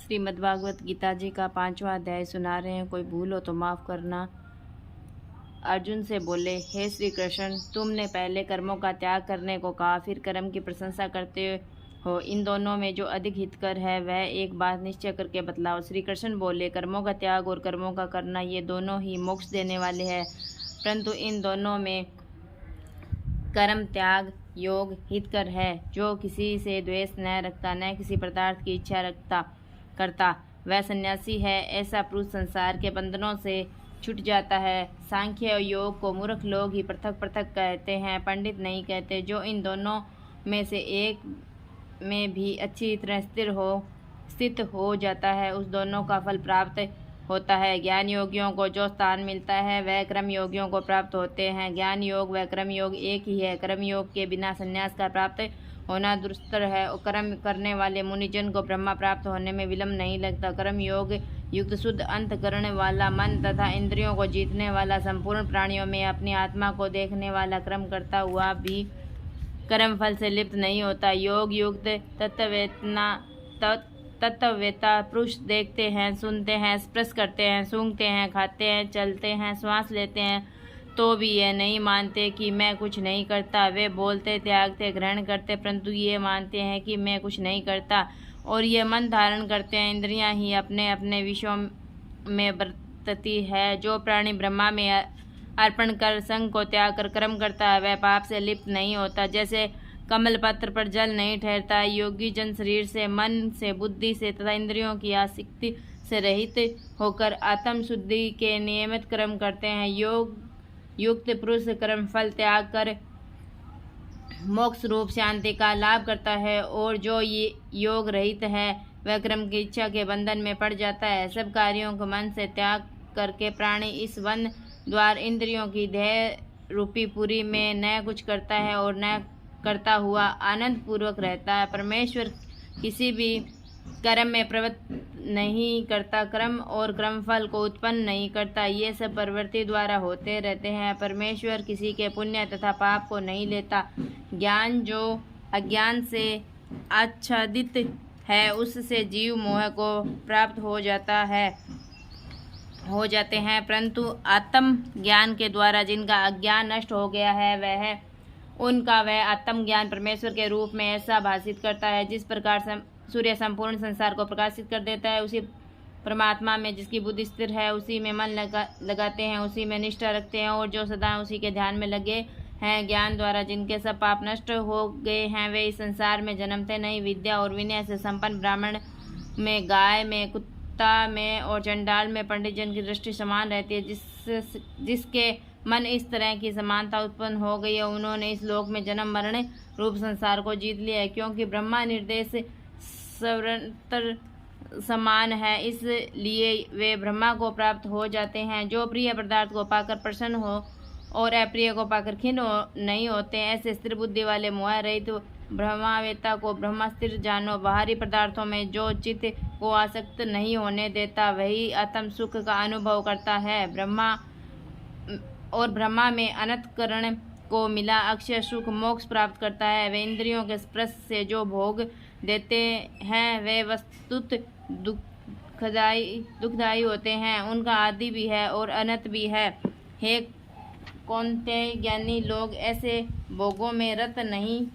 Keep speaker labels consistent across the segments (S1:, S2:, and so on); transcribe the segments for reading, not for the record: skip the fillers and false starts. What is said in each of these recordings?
S1: श्रीमद्भागवत गीता जी का 5वां अध्याय सुना रहे हैं। कोई भूल हो तो माफ़ करना। अर्जुन से बोले, हे श्री कृष्ण, तुमने पहले कर्मों का त्याग करने को कहा, फिर कर्म की प्रशंसा करते हो। इन दोनों में जो अधिक हितकर है वह एक बात निश्चय करके बतलाओ। श्री कृष्ण बोले, कर्मों का त्याग और कर्मों का करना ये दोनों ही मोक्ष देने वाले हैं, परंतु इन दोनों में कर्म त्याग योग हितकर है। जो किसी से द्वेष न रखता, न किसी पदार्थ की इच्छा करता, वह सन्यासी है। ऐसा पुरुष संसार के बंधनों से छूट जाता है। सांख्य और योग को मूर्ख लोग ही पृथक पृथक कहते हैं, पंडित नहीं कहते। जो इन दोनों में से एक में भी अच्छी तरह स्थित हो जाता है, उस दोनों का फल प्राप्त होता है। ज्ञान योगियों को जो स्थान मिलता है वह कर्म योगियों को प्राप्त होते हैं। ज्ञान योग व कर्म योग एक ही है। कर्म योग के बिना संन्यास का प्राप्त होना दुष्कर है और कर्म करने वाले मुनिजन को ब्रह्मा प्राप्त होने में विलंब नहीं लगता। कर्म योग युक्त शुद्ध अंतकरण वाला मन तथा इंद्रियों को जीतने वाला, संपूर्ण प्राणियों में अपनी आत्मा को देखने वाला, कर्म करता हुआ भी कर्म फल से लिप्त नहीं होता। योग युक्त तत्ववेता पुरुष देखते हैं, सुनते हैं, स्पर्श करते हैं, सूंघते हैं, खाते हैं, चलते हैं, श्वास लेते हैं, तो भी ये नहीं मानते कि मैं कुछ नहीं करता। वे बोलते, त्यागते, ग्रहण करते, परंतु ये मानते हैं कि मैं कुछ नहीं करता, और ये मन धारण करते हैं। इंद्रियां ही अपने अपने विषयों में बरतती है। जो प्राणी ब्रह्मा में अर्पण कर संग को त्याग कर कर्म करता है, वह पाप से लिप्त नहीं होता। जैसे कमल पत्र पर जल नहीं ठहरता। योगी जन शरीर से, मन से, बुद्धि से तथा इंद्रियों की आसक्ति से रहित होकर आत्म शुद्धि के नियमित कर्म करते हैं। योग युक्त पुरुष कर्म फल त्याग कर मोक्ष रूप शांति का लाभ करता है, और जो ये योग रहित है वह कर्म की इच्छा के बंधन में पड़ जाता है। सब कार्यों को मन से त्याग करके प्राणी इस वन द्वार इंद्रियों की देह रूपी पुरी में न कुछ करता है और न करता हुआ आनंद पूर्वक रहता है। परमेश्वर किसी भी कर्म में प्रवृत्त नहीं करता, कर्म और कर्मफल को उत्पन्न नहीं करता। ये सब प्रवृत्ति द्वारा होते रहते हैं। परमेश्वर किसी के पुण्य तथा पाप को नहीं लेता। ज्ञान जो अज्ञान से आच्छादित है, उससे जीव मोह को प्राप्त हो जाते हैं, परंतु आत्म ज्ञान के द्वारा जिनका अज्ञान नष्ट हो गया है उनका वह आत्म ज्ञान परमेश्वर के रूप में ऐसा भाषित करता है। जिस प्रकार सूर्य संपूर्ण संसार को प्रकाशित कर देता है, उसी परमात्मा में जिसकी बुद्धि स्थिर है, उसी में मन लगाते हैं, उसी में निष्ठा रखते हैं, और जो सदा उसी के ध्यान में लगे हैं। ज्ञान द्वारा जिनके सब पाप नष्ट हो गए हैं, वे इस संसार में जन्मते नहीं। विद्या और विनय से संपन्न ब्राह्मण में, गाय में, कुत्ता में और चंडाल में पंडित जन की दृष्टि समान रहती है। जिसके मन इस तरह की समानता उत्पन्न हो गई है, उन्होंने इस लोक में जन्म मरण रूप संसार को जीत लिया है। क्योंकि ब्रह्मा निर्देश सर्वत्र समान है, इसलिए वे ब्रह्मा को प्राप्त हो जाते हैं। जो प्रिय पदार्थ को पाकर प्रसन्न हो और अप्रिय को पाकर खिन्न नहीं होते, ऐसे स्थिर बुद्धि वाले मोह रहित ब्रह्मावेता को ब्रह्मा स्थिर जानो। बाहरी पदार्थों में जो चित्त को आसक्त नहीं होने देता, वही आत्म सुख का अनुभव करता है। ब्रह्मा में अनंतकरण को मिला अक्षय सुख मोक्ष प्राप्त करता है। वे इंद्रियों के स्पर्श से जो भोग देते हैं, वे वस्तुत दुखदायी होते हैं। उनका आदि भी है और अनंत भी है। हे कौन्तेय, ज्ञानी लोग ऐसे भोगों में रत नहीं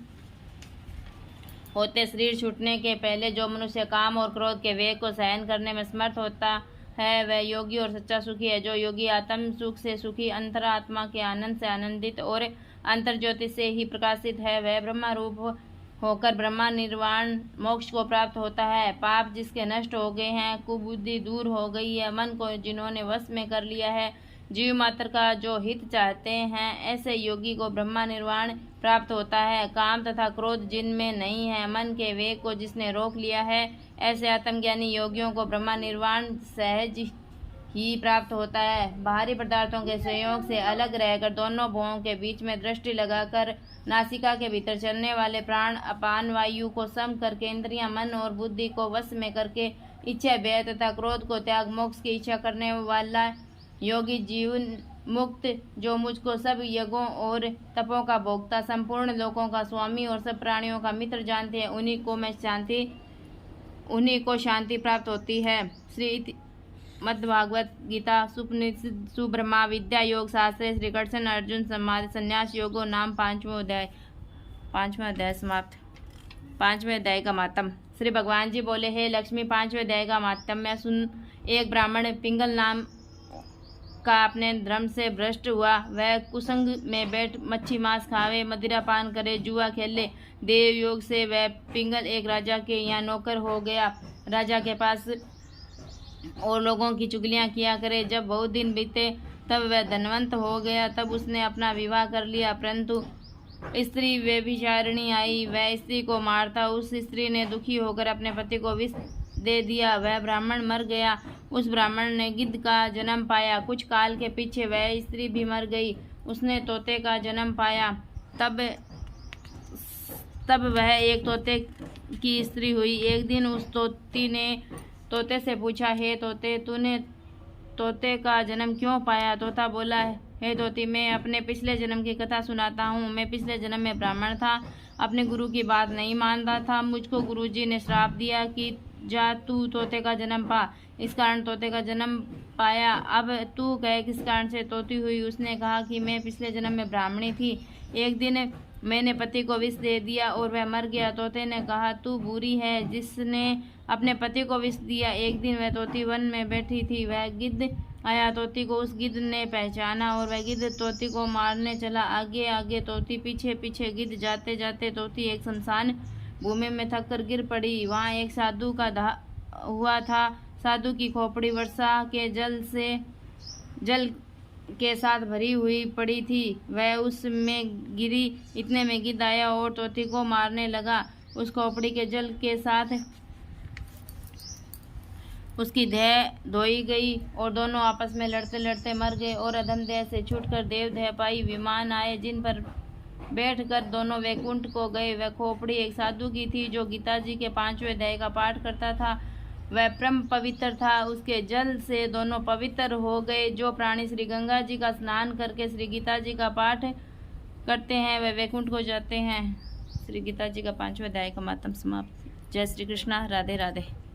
S1: होते। शरीर छूटने के पहले जो मनुष्य काम और क्रोध के वेग को सहन करने में समर्थ होता है, वह योगी और सच्चा सुखी है। जो योगी आत्म सुख से सुखी, अंतरात्मा के आनंद से आनंदित और अंतर्ज्योति से ही प्रकाशित है, वह ब्रह्मा रूप होकर ब्रह्मा निर्वाण मोक्ष को प्राप्त होता है। पाप जिसके नष्ट हो गए हैं, कुबुद्धि दूर हो गई है, मन को जिन्होंने वश में कर लिया है, जीव मात्र का जो हित चाहते हैं, ऐसे योगी को ब्रह्मा निर्वाण प्राप्त होता है। काम तथा क्रोध जिनमें नहीं है, मन के वेग को जिसने रोक लिया है, ऐसे आत्मज्ञानी योगियों को ब्रह्मा निर्वाण सहज ही प्राप्त होता है। बाहरी पदार्थों के संयोग से अलग रहकर दोनों भुवों के बीच में दृष्टि लगाकर नासिका के भीतर चलने वाले प्राण अपान वायु को सम करके, इंद्रियां, मन और बुद्धि को वश में करके, इच्छा, भय तथा क्रोध को त्याग मोक्ष की इच्छा करने वाला योगी जीवन मुक्त, जो मुझको सब यज्ञों और तपों का भोक्ता, संपूर्ण लोकों का स्वामी और सब प्राणियों का मित्र जानते हैं, उन्हीं को मैं शांति उन्हीं को शांति प्राप्त होती है। श्री मद्भागवत गीता सुपनिषद सुब्रह्मा विद्या योग शास्त्र श्री कृष्ण अर्जुन संवाद संन्यास योगो नाम 5वां अध्याय समाप्त। 5वें अध्याय का मातम। श्री भगवान जी बोले, हे लक्ष्मी, 5वें अध्याय का मातम्य सुन। एक ब्राह्मण पिंगल नाम का अपने धर्म से भ्रष्ट हुआ। वह कुसंग में बैठ मच्छी मांस खावे, मदिरा पान करे, जुआ खेले। देव योग से वह पिंगल एक राजा के यहाँ नौकर हो गया। राजा के पास और लोगों की चुगलियां किया करे। जब बहुत दिन बीते तब वह धनवंत हो गया। तब उसने अपना विवाह कर लिया, परंतु स्त्री व्यभिचारिणी आई। वह स्त्री को मारता। उस स्त्री ने दुखी होकर अपने पति को विष दे दिया। वह ब्राह्मण मर गया। उस ब्राह्मण ने गिद्ध का जन्म पाया। कुछ काल के पीछे वह स्त्री भी मर गई। उसने तोते का जन्म पाया। तब वह एक तोते की स्त्री हुई। एक दिन उस तोती ने तोते से पूछा, हे तोते, तूने तोते का जन्म क्यों पाया? तोता बोला, हे तोती, मैं अपने पिछले जन्म की कथा सुनाता हूँ। मैं पिछले जन्म में ब्राह्मण था, अपने गुरु की बात नहीं मानता था। मुझको गुरुजी ने श्राप दिया कि जा तू तोते का जन्म पा। इस कारण तोते का जन्म पाया। अब तू कहे किस कारण से तोती हुई? उसने कहा कि मैं पिछले जन्म में ब्राह्मणी थी। एक दिन मैंने पति को विष दे दिया और वह मर गया। तोते ने कहा, तू बुरी है जिसने अपने पति को विष दिया। एक दिन वह तोती वन में बैठी थी। वह गिद्ध आया। तोती को उस गिद्ध ने पहचाना और वह गिद्ध तोती को मारने चला। आगे आगे तोती, पीछे पीछे गिद्ध। जाते जाते तोती एक शमशान भूमि में थक कर गिर पड़ी। वहाँ एक साधु का हुआ था। साधु की खोपड़ी वर्षा के जल के साथ भरी हुई पड़ी थी। वह उसमें गिरी। इतने में गिद्ध आया और तोती को मारने लगा। उस खोपड़ी के जल के साथ उसकी देह धोई गई और दोनों आपस में लड़ते लड़ते मर गए और अधम देह से छूटकर देव देह पाई। विमान आए जिन पर बैठकर दोनों वैकुंठ को गए। वह खोपड़ी एक साधु की थी जो गीता जी के 5वें अध्याय का पाठ करता था। वह परम पवित्र था। उसके जल से दोनों पवित्र हो गए। जो प्राणी श्री गंगा जी का स्नान करके श्री गीता जी का पाठ करते हैं वह वैकुंठ को जाते हैं। श्री गीता जी का 5वें अध्याय का मातम समाप्त। जय श्री कृष्णा। राधे राधे।